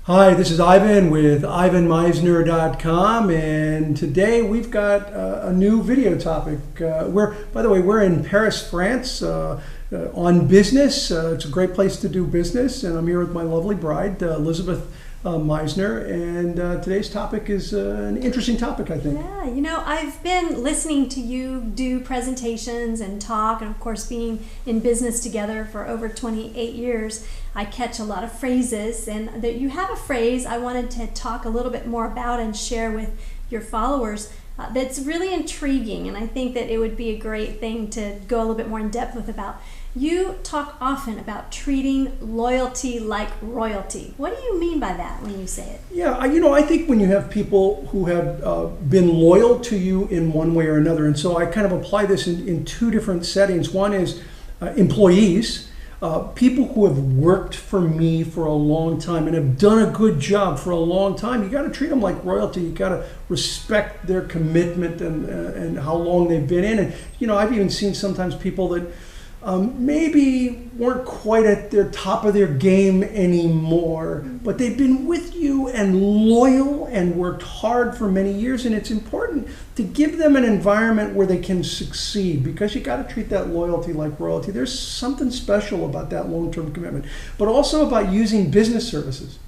Hi, this is Ivan with IvanMisner.com, and today we've got a new video topic. By the way, we're in Paris, France, on business. It's a great place to do business, and I'm here with my lovely bride, Elizabeth Misner, and today's topic is an interesting topic, I think. Yeah, I've been listening to you do presentations and talk, and of course being in business together for over 28 years, I catch a lot of phrases, and that you have a phrase I wanted to talk a little bit more about and share with your followers that's really intriguing, and I think that it would be a great thing to go a little bit more in depth with about. You talk often about treating loyalty like royalty. What do you mean by that when you say it? Yeah, I think when you have people who have been loyal to you in one way or another, and so I kind of apply this in two different settings. One is employees, people who have worked for me for a long time and have done a good job for a long time. You got to treat them like royalty. You got to respect their commitment and how long they've been in. And I've even seen sometimes people that maybe weren't quite at their top of their game anymore, but they've been with you and loyal and worked hard for many years, and it's important to give them an environment where they can succeed, because you got to treat that loyalty like royalty. There's something special about that long-term commitment, but also about using business services,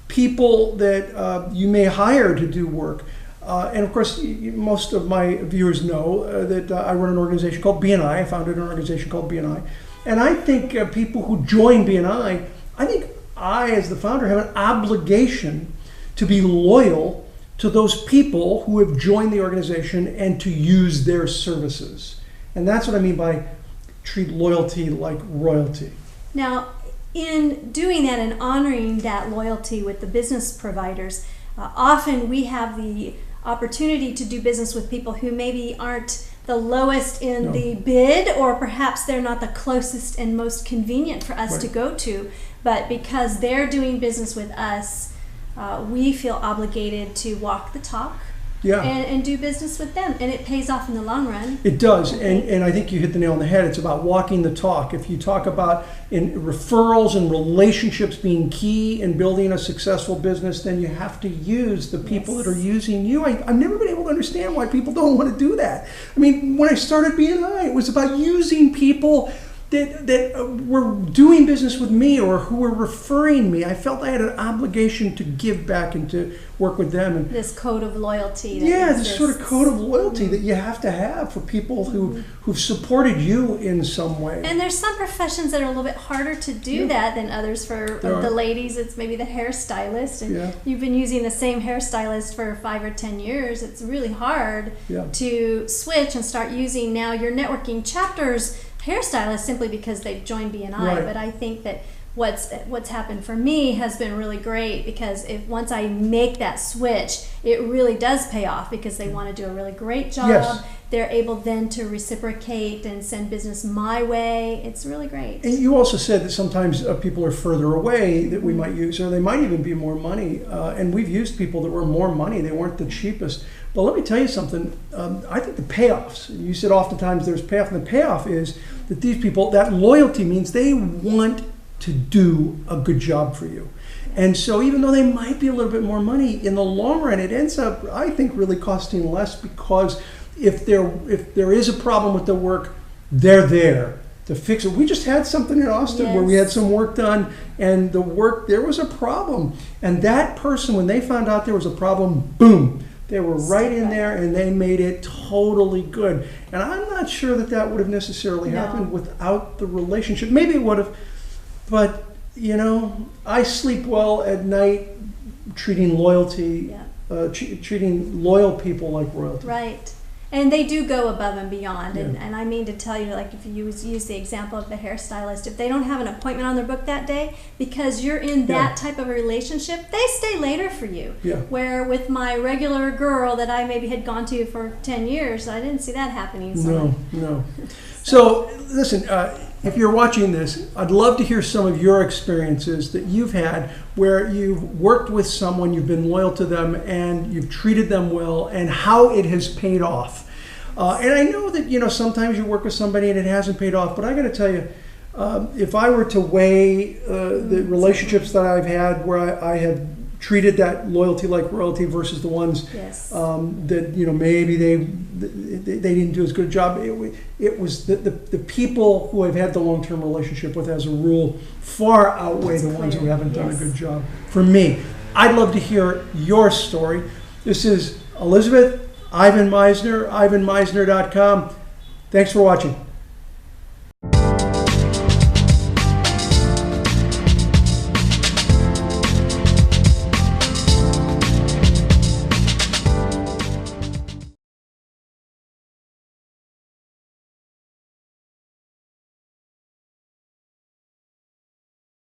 people that you may hire to do work. And of course, most of my viewers know that I run an organization called BNI. I founded an organization called BNI. And I think people who join BNI, I think I, as the founder, have an obligation to be loyal to those people who have joined the organization and to use their services. And that's what I mean by treat loyalty like royalty. Now, in doing that and honoring that loyalty with the business providers, often we have the opportunity to do business with people who maybe aren't the lowest in the bid, or perhaps they're not the closest and most convenient for us to go to, but because they're doing business with us, we feel obligated to walk the talk. And do business with them, and it pays off in the long run. It does, and I think you hit the nail on the head. It's about walking the talk. If you talk about in referrals and relationships being key in building a successful business, then you have to use the people that are using you. I've never been able to understand why people don't want to do that. I mean, when I started BNI, it was about using people that were doing business with me or who were referring me. I felt I had an obligation to give back and to work with them. And this code of loyalty. This sort of code of loyalty that you have to have for people who've supported you in some way. And there's some professions that are a little bit harder to do that than others. For the ladies, it's maybe the hairstylist. And you've been using the same hairstylist for 5 or 10 years. It's really hard to switch and start using now your networking chapters hairstylist simply because they've joined BNI. But I think that what's happened for me has been really great, because once I make that switch, it really does pay off, because they want to do a really great job. They're able then to reciprocate and send business my way. It's really great. And you also said that sometimes people are further away that we might use, or they might even be more money. And we've used people that were more money. They weren't the cheapest. But let me tell you something. I think the payoffs, you said oftentimes there's payoff, and the payoff is that these people, that loyalty means they want to do a good job for you. And so even though they might be a little bit more money, in the long run, it ends up, I think, really costing less, because if there is a problem with the work, they're there to fix it. We just had something in Austin where we had some work done, and there was a problem. And that person, when they found out there was a problem, boom, they were right in there, and they made it totally good. And I'm not sure that would have necessarily happened without the relationship. Maybe it would have, but I sleep well at night treating loyalty, treating loyal people like royalty. Right. And they do go above and beyond. And I mean to tell you, like if you use the example of the hairstylist, if they don't have an appointment on their book that day, because you're in that type of a relationship, they stay later for you. Where with my regular girl that I maybe had gone to for 10 years, I didn't see that happening. No. So listen, if you're watching this, I'd love to hear some of your experiences that you've had where you've worked with someone, you've been loyal to them, and you've treated them well, and how it has paid off. And I know that sometimes you work with somebody and it hasn't paid off, but I got to tell you, if I were to weigh the relationships that I've had where I have treated that loyalty like royalty versus the ones that maybe they didn't do as good a job, it was the people who I've had the long-term relationship with, as a rule, far outweigh the ones who haven't done a good job. For me, I'd love to hear your story. This is Elizabeth, Ivan Misner, ivanmisner.com. Thanks for watching.